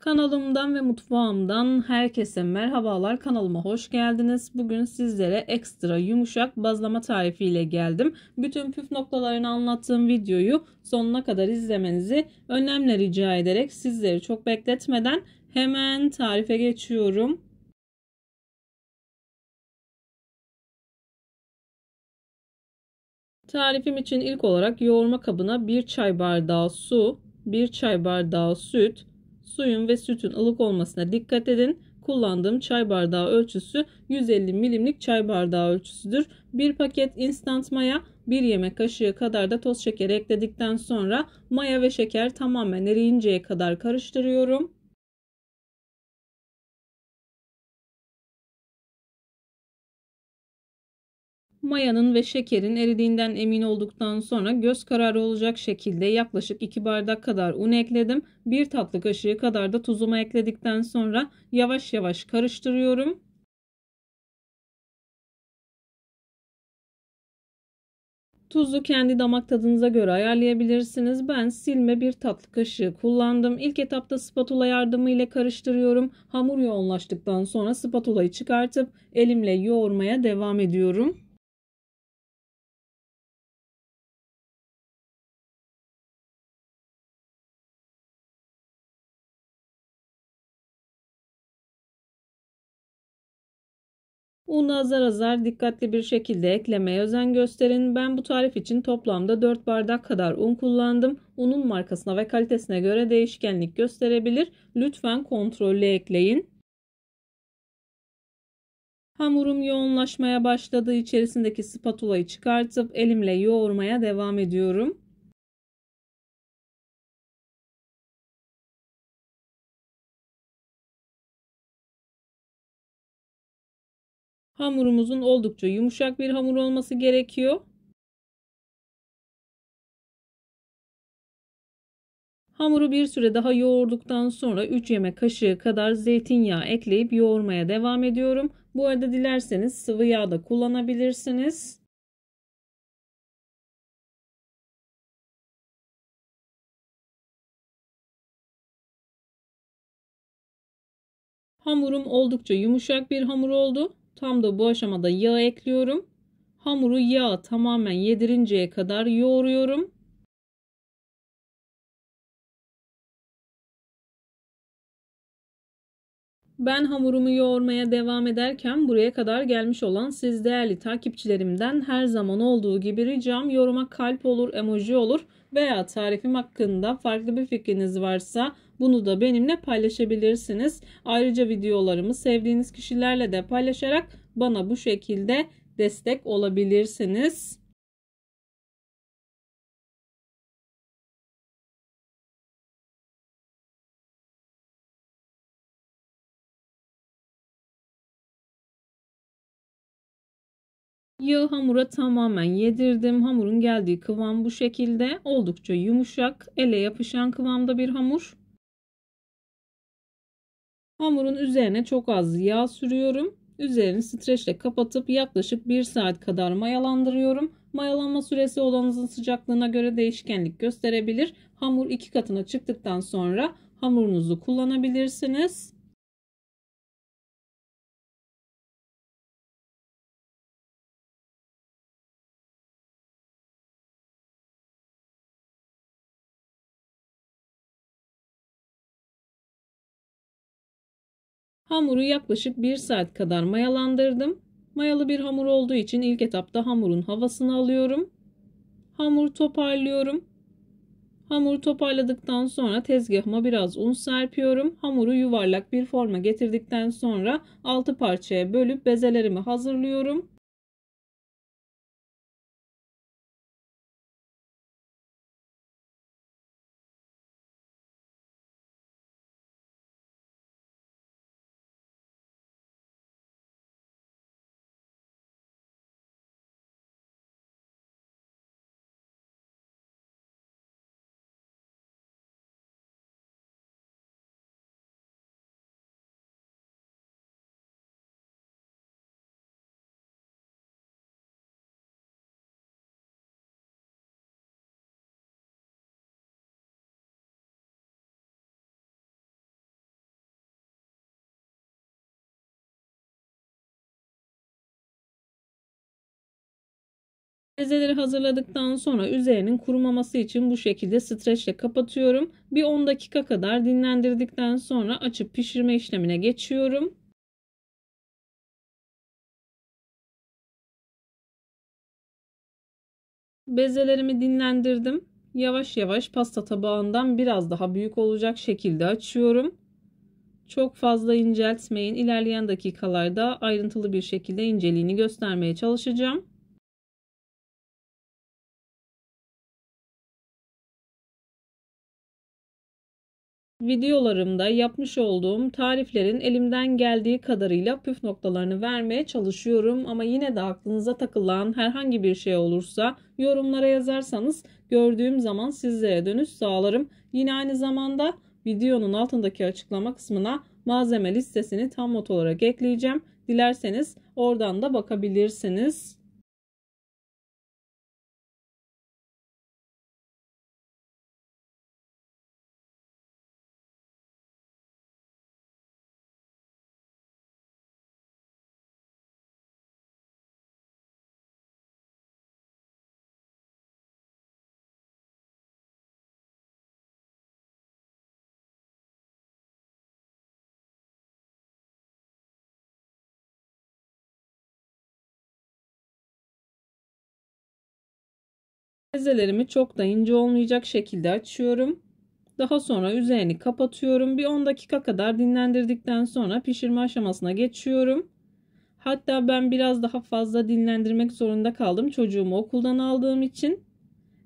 Kanalımdan ve mutfağımdan herkese merhabalar. Kanalıma hoş geldiniz. Bugün sizlere ekstra yumuşak bazlama tarifiyle geldim. Bütün püf noktalarını anlattığım videoyu sonuna kadar izlemenizi önemli rica ederek sizleri çok bekletmeden hemen tarife geçiyorum. Tarifim için ilk olarak yoğurma kabına 1 çay bardağı su, 1 çay bardağı süt, suyun ve sütün ılık olmasına dikkat edin. Kullandığım çay bardağı ölçüsü 150 milimlik çay bardağı ölçüsüdür. 1 paket instant maya, 1 yemek kaşığı kadar da toz şeker ekledikten sonra maya ve şeker tamamen eriyinceye kadar karıştırıyorum. Mayanın ve şekerin eridiğinden emin olduktan sonra göz kararı olacak şekilde yaklaşık 2 bardak kadar un ekledim. 1 tatlı kaşığı kadar da tuzumu ekledikten sonra yavaş yavaş karıştırıyorum. Tuzu kendi damak tadınıza göre ayarlayabilirsiniz. Ben silme 1 tatlı kaşığı kullandım. İlk etapta spatula yardımıyla karıştırıyorum. Hamur yoğunlaştıktan sonra spatulayı çıkartıp elimle yoğurmaya devam ediyorum. Unu azar azar dikkatli bir şekilde eklemeye özen gösterin. Ben bu tarif için toplamda 4 bardak kadar un kullandım. Unun markasına ve kalitesine göre değişkenlik gösterebilir. Lütfen kontrollü ekleyin. Hamurum yoğunlaşmaya başladığı içerisindeki spatulayı çıkartıp elimle yoğurmaya devam ediyorum. Hamurumuzun oldukça yumuşak bir hamur olması gerekiyor. Hamuru bir süre daha yoğurduktan sonra 3 yemek kaşığı kadar zeytinyağı ekleyip yoğurmaya devam ediyorum. Bu arada dilerseniz sıvı yağ da kullanabilirsiniz. Hamurum oldukça yumuşak bir hamur oldu. Tam da bu aşamada yağ ekliyorum. Hamuru yağ tamamen yedirinceye kadar yoğuruyorum. Ben hamurumu yoğurmaya devam ederken buraya kadar gelmiş olan siz değerli takipçilerimden her zaman olduğu gibi ricam yoruma kalp olur, emoji olur veya tarifim hakkında farklı bir fikriniz varsa bunu da benimle paylaşabilirsiniz. Ayrıca videolarımı sevdiğiniz kişilerle de paylaşarak bana bu şekilde destek olabilirsiniz. Yağı hamura tamamen yedirdim. Hamurun geldiği kıvam bu şekilde. Oldukça yumuşak, ele yapışan kıvamda bir hamur. Hamurun üzerine çok az yağ sürüyorum. Üzerini streçle kapatıp yaklaşık 1 saat kadar mayalandırıyorum. Mayalanma süresi odanızın sıcaklığına göre değişkenlik gösterebilir. Hamur 2 katına çıktıktan sonra hamurunuzu kullanabilirsiniz. Hamuru yaklaşık 1 saat kadar mayalandırdım. Mayalı bir hamur olduğu için ilk etapta hamurun havasını alıyorum. Hamur toparlıyorum. Hamuru toparladıktan sonra tezgahıma biraz un serpiyorum. Hamuru yuvarlak bir forma getirdikten sonra 6 parçaya bölüp bezelerimi hazırlıyorum. Bezeleri hazırladıktan sonra üzerinin kurumaması için bu şekilde streçle kapatıyorum. Bir 10 dakika kadar dinlendirdikten sonra açıp pişirme işlemine geçiyorum. Bezelerimi dinlendirdim. Yavaş yavaş pasta tabağından biraz daha büyük olacak şekilde açıyorum. Çok fazla inceltmeyin. İlerleyen dakikalarda ayrıntılı bir şekilde inceliğini göstermeye çalışacağım. Videolarımda yapmış olduğum tariflerin elimden geldiği kadarıyla püf noktalarını vermeye çalışıyorum. Ama yine de aklınıza takılan herhangi bir şey olursa yorumlara yazarsanız gördüğüm zaman sizlere dönüş sağlarım. Yine aynı zamanda videonun altındaki açıklama kısmına malzeme listesini tam not olarak ekleyeceğim. Dilerseniz oradan da bakabilirsiniz. Bezelerimi çok da ince olmayacak şekilde açıyorum. Daha sonra üzerini kapatıyorum. Bir 10 dakika kadar dinlendirdikten sonra pişirme aşamasına geçiyorum. Hatta ben biraz daha fazla dinlendirmek zorunda kaldım çocuğumu okuldan aldığım için.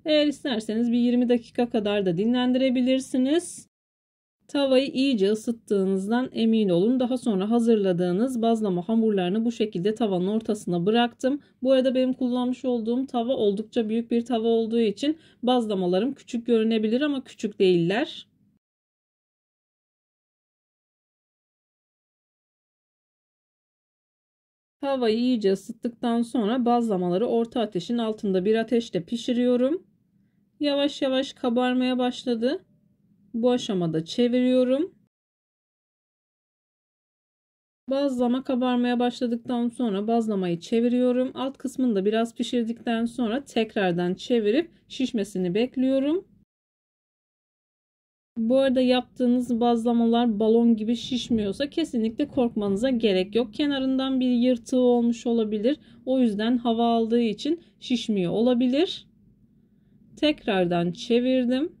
Eğer isterseniz bir 20 dakika kadar da dinlendirebilirsiniz. Tavayı iyice ısıttığınızdan emin olun. Daha sonra hazırladığınız bazlama hamurlarını bu şekilde tavanın ortasına bıraktım. Bu arada benim kullanmış olduğum tava oldukça büyük bir tava olduğu için bazlamalarım küçük görünebilir ama küçük değiller. Tavayı iyice ısıttıktan sonra bazlamaları orta ateşin altında bir ateşte pişiriyorum. Yavaş yavaş kabarmaya başladı. Bu aşamada çeviriyorum. Bazlama kabarmaya başladıktan sonra bazlamayı çeviriyorum. Alt kısmını da biraz pişirdikten sonra tekrardan çevirip şişmesini bekliyorum. Bu arada yaptığınız bazlamalar balon gibi şişmiyorsa kesinlikle korkmanıza gerek yok. Kenarından bir yırtığı olmuş olabilir. O yüzden hava aldığı için şişmiyor olabilir. Tekrardan çevirdim.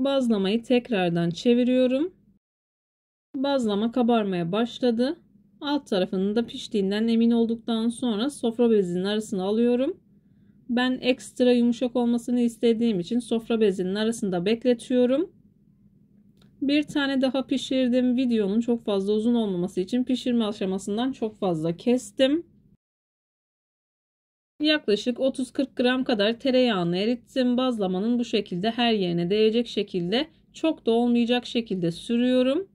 Bazlamayı tekrardan çeviriyorum. Bazlama kabarmaya başladı. Alt tarafının da piştiğinden emin olduktan sonra sofra bezinin arasına alıyorum. Ben ekstra yumuşak olmasını istediğim için sofra bezinin arasında bekletiyorum. Bir tane daha pişirdim. Videonun çok fazla uzun olmaması için pişirme aşamasından çok fazla kestim. Yaklaşık 30-40 gram kadar tereyağını erittim. Bazlamanın bu şekilde her yerine değecek şekilde, çok da olmayacak şekilde sürüyorum.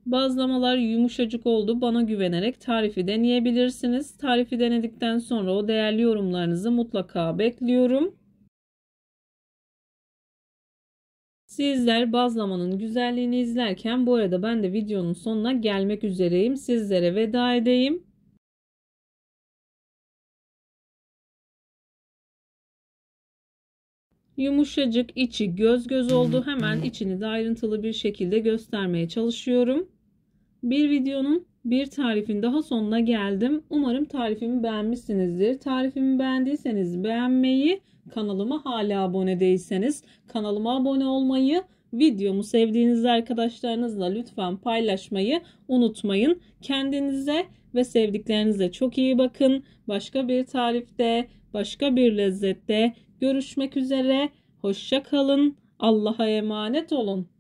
Bazlamalar yumuşacık oldu. Bana güvenerek tarifi deneyebilirsiniz. Tarifi denedikten sonra o değerli yorumlarınızı mutlaka bekliyorum. Sizler bazlamanın güzelliğini izlerken bu arada ben de videonun sonuna gelmek üzereyim. Sizlere veda edeyim. Yumuşacık, içi göz göz oldu. Hemen içini de ayrıntılı bir şekilde göstermeye çalışıyorum. Bir videonun bir tarifin daha sonuna geldim. Umarım tarifimi beğenmişsinizdir. Tarifimi beğendiyseniz beğenmeyi, kanalıma hala abone değilseniz kanalıma abone olmayı, videomu sevdiğiniz arkadaşlarınızla lütfen paylaşmayı unutmayın. Kendinize ve sevdiklerinize çok iyi bakın. Başka bir tarifte, başka bir lezzette görüşmek üzere. Hoşça kalın. Allah'a emanet olun.